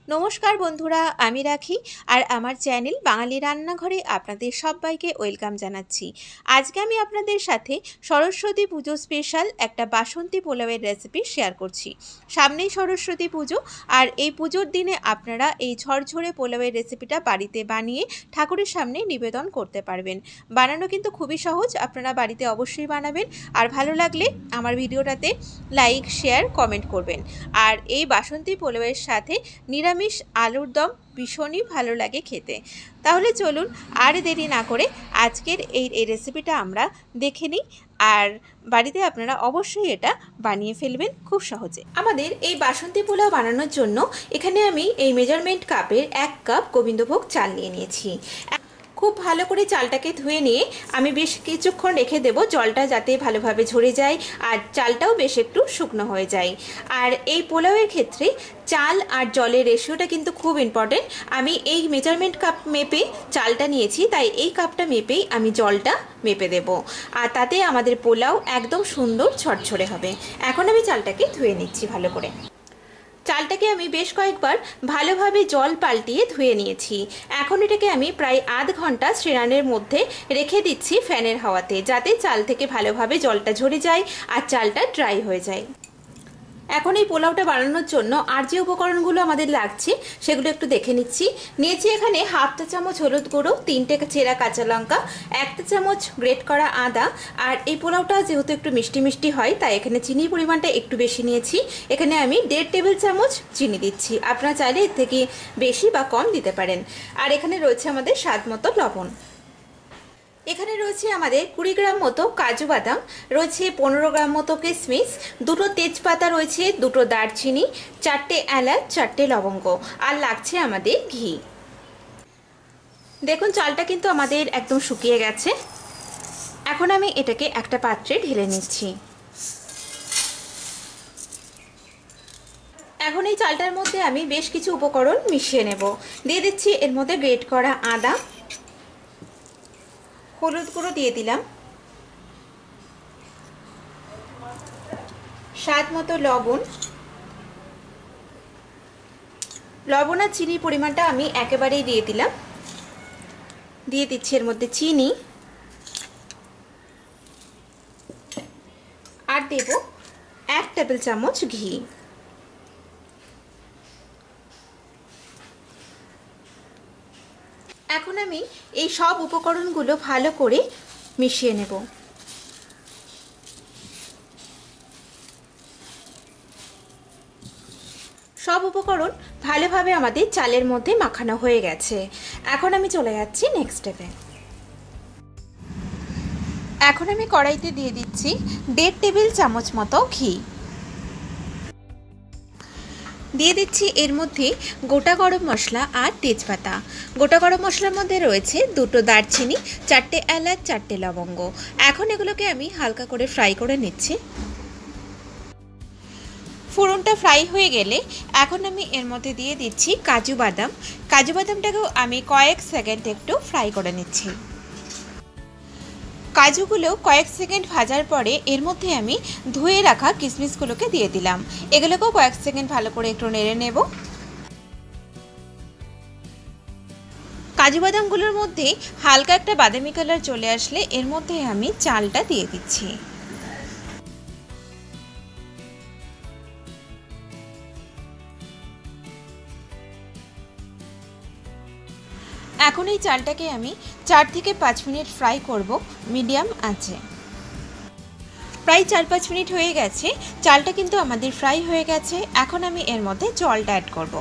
নমস্কার বন্ধুরা, আমি রাখি আর আমার চ্যানেল বাঙালি রান্নাঘরে আপনাদের সবাইকে ওয়েলকাম জানাচ্ছি। আজকে আমি আপনাদের সাথে সরস্বতী পুজো স্পেশাল একটা বাসন্তী পোলাওয়ের রেসিপি শেয়ার করছি। সামনেই সরস্বতী পুজো, আর এই পুজোর দিনে আপনারা এই ঝরঝরে পোলাওয়ের রেসিপিটা বাড়িতে বানিয়ে ঠাকুরের সামনে নিবেদন করতে পারবেন। বানানো কিন্তু খুবই সহজ, আপনারা বাড়িতে অবশ্যই বানাবেন। আর ভালো লাগলে আমার ভিডিওটাতে লাইক, শেয়ার, কমেন্ট করবেন। আর এই বাসন্তী পোলাওয়ের সাথে নিরামিষ আলুর দম ভীষণই ভালো লাগে খেতে। তাহলে চলুন আর দেরি না করে আজকের এই রেসিপিটা আমরা দেখে নিই। আর বাড়িতে আপনারা অবশ্যই এটা বানিয়ে ফেলবেন খুব সহজে। আমাদের এই বাসন্তী পোলাও বানানোর জন্য এখানে আমি এই মেজারমেন্ট কাপের 1 কাপ গোবিন্দভোগ চাল নিয়ে নিয়েছি। খুব ভালো করে চালটাকে ধুয়ে নিয়ে আমি বেশ কিছুক্ষণ রেখে দেব, জলটা যাতে ভালোভাবে ঝরে যায় আর চালটাও বেশ একটু শুকনো হয়ে যায়। আর এই পোলাওয়ের ক্ষেত্রে চাল আর জলের রেশিওটা কিন্তু খুব ইম্পর্টেন্ট। আমি এই মেজারমেন্ট কাপ মেপে চালটা নিয়েছি, তাই এই কাপটা মেপেই আমি জলটা মেপে দেব। আর তাতে আমাদের পোলাও একদম সুন্দর ঝরঝরে হবে। এখন আমি চালটাকে ধুয়ে নিচ্ছি ভালো করে। চালটাকে আমি বেশ কয়েকবার ভালোভাবে জল পাল্টিয়ে ধুয়ে নিয়েছি। এখন এটাকে আমি প্রায় আধ ঘন্টা স্ট্রেনারের মধ্যে রেখে দিচ্ছি ফ্যানের হাওয়াতে, যাতে চাল থেকে ভালোভাবে জলটা ঝরে যায় আর চালটা ড্রাই হয়ে যায়। এখন এই পোলাওটা বানানোর জন্য আর যে উপকরণগুলো আমাদের লাগছে সেগুলো একটু দেখে নিচ্ছি। নিয়েছি এখানে হাফ চা চামচ হলুদ গুঁড়ো, 3টে চেরা কাঁচা লঙ্কা, 1 চামচ গ্রেট করা আদা। আর এই পোলাওটা যেহেতু একটু মিষ্টি মিষ্টি হয়, তাই এখানে চিনির পরিমাণটা একটু বেশি নিয়েছি। এখানে আমি 1.5 টেবিল চামচ চিনি দিচ্ছি, আপনারা চাইলে এর থেকে বেশি বা কম দিতে পারেন। আর এখানে রয়েছে আমাদের স্বাদ মতো লবণ। এখানে রয়েছে আমাদের 20 গ্রাম মতো কাজু বাদাম, রয়েছে 15 গ্রাম মতো কিশমিশ, 2টো তেজপাতা রয়েছে, 2টো দারচিনি, 4টে এলাচ, 4টে লবঙ্গ, আর লাগছে আমাদের ঘি। দেখুন চালটা কিন্তু আমাদের একদম শুকিয়ে গেছে। এখন আমি এটাকে একটা পাত্রে ঢেলে নিচ্ছি। এখন এই চালটার মধ্যে আমি বেশ কিছু উপকরণ মিশিয়ে নেব। দিয়ে দিচ্ছি এর মধ্যে গ্রেট করা আদা, হলুদ গুঁড়ো দিয়ে দিলাম, স্বাদ মতো লবণ। লবণ আর চিনির পরিমাণটা আমি একেবারেই দিয়ে দিলাম। দিয়ে দিচ্ছি এর মধ্যে চিনি, আর দেব 1 টেবিল চামচ ঘি। এখন আমি এই সব উপকরণগুলো ভালো করে মিশিয়ে নেব। সব উপকরণ ভালোভাবে আমাদের চালের মধ্যে মাখানো হয়ে গেছে। এখন আমি চলে যাচ্ছি নেক্সট স্টেপে। এখন আমি কড়াইতে দিয়ে দিচ্ছি 1.5 টেবিল চামচ মতো ঘি। দিয়ে দিচ্ছি এর মধ্যে গোটা গরম মশলা আর তেজপাতা। গোটা গরম মশলার মধ্যে রয়েছে 2টো দারচিনি, 4টে এলাচ, 4টে লবঙ্গ। এখন এগুলোকে আমি হালকা করে ফ্রাই করে নিচ্ছি। ফোড়নটা ফ্রাই হয়ে গেলে এখন আমি এর মধ্যে দিয়ে দিচ্ছি কাজু বাদাম। কাজু বাদামটাকেও আমি কয়েক সেকেন্ড একটু ফ্রাই করে নিচ্ছি। কাজুগুলো কয়েক সেকেন্ড ভাজার পরে এর মধ্যে আমি ধুয়ে রাখা কিশমিশগুলোকে দিয়ে দিলাম। এগুলোকেও কয়েক সেকেন্ড ভালো করে একটু নেড়ে নেব। কাজু বাদামগুলোর মধ্যে হালকা একটা বাদামি কালার চলে আসলে এর মধ্যে আমি চালটা দিয়ে দিচ্ছি। এখন এই চালটাকে আমি 4 থেকে 5 মিনিট ফ্রাই করব মিডিয়াম আঁচে। প্রায় 4-5 মিনিট হয়ে গেছে, চালটা কিন্তু আমাদের ফ্রাই হয়ে গেছে। এখন আমি এর মধ্যে জলটা অ্যাড করব।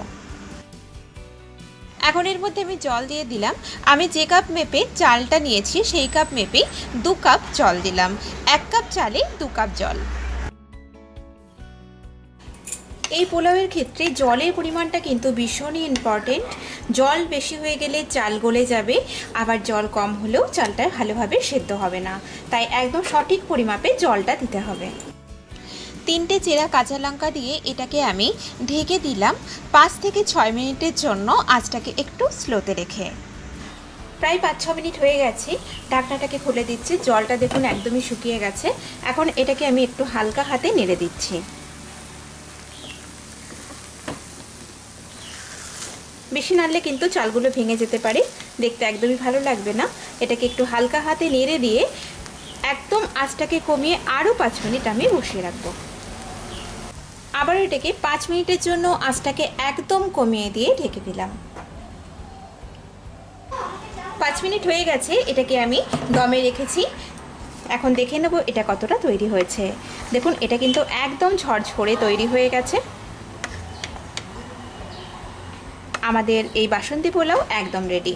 এখন এর মধ্যে আমি জল দিয়ে দিলাম। আমি যে কাপ মেপে চালটা নিয়েছি সেই কাপ মেপে 2 কাপ জল দিলাম। 1 কাপ চালে 2 কাপ জল। এই পোলাওয়ের ক্ষেত্রে জলের পরিমাণটা কিন্তু ভীষণই ইম্পর্টেন্ট। জল বেশি হয়ে গেলে চাল গলে যাবে, আবার জল কম হলেও চালটা ভালোভাবে সেদ্ধ হবে না, তাই একদম সঠিক পরিমাপে জলটা দিতে হবে। 3টে চেরা কাঁচা লঙ্কা দিয়ে এটাকে আমি ঢেকে দিলাম 5 থেকে 6 মিনিটের জন্য, আঁচটাকে একটু স্লোতে রেখে। প্রায় 5-6 মিনিট হয়ে গেছে, ঢাকনাটাকে খুলে দিচ্ছি। জলটা দেখুন একদমই শুকিয়ে গেছে। এখন এটাকে আমি একটু হালকা হাতে নেড়ে দিচ্ছি। বেশি নাড়লে কিন্তু চালগুলো ভেঙে যেতে পারে, দেখতে একদমই ভালো লাগবে না। এটাকে একটু হালকা হাতে নেড়ে দিয়ে একদম আঁচটাকে কমিয়ে আরও 5 মিনিট আমি বসিয়ে রাখবো। আবার এটাকে 5 মিনিটের জন্য আঁচটাকে একদম কমিয়ে দিয়ে ঢেকে দিলাম। 5 মিনিট হয়ে গেছে, এটাকে আমি দমে রেখেছি। এখন দেখে নেব এটা কতটা তৈরি হয়েছে। দেখুন এটা কিন্তু একদম ঝরঝরে তৈরি হয়ে গেছে। আমাদের এই বাসন্তী পোলাও একদম রেডি।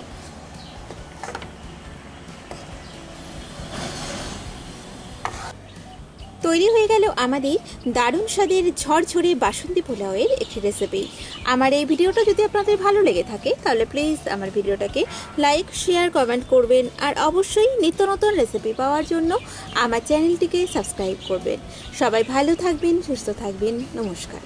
তৈরি হয়ে গেল আমাদের দারুণ স্বাদের ঝরঝরে বাসন্তী পোলাওয়ের একটি রেসিপি। আমার এই ভিডিওটা যদি আপনাদের ভালো লেগে থাকে তাহলে প্লিজ আমার ভিডিওটাকে লাইক, শেয়ার, কমেন্ট করবেন। আর অবশ্যই নিত্য নতুন রেসিপি পাওয়ার জন্য আমার চ্যানেলটিকে সাবস্ক্রাইব করবেন। সবাই ভালো থাকবেন, সুস্থ থাকবেন। নমস্কার।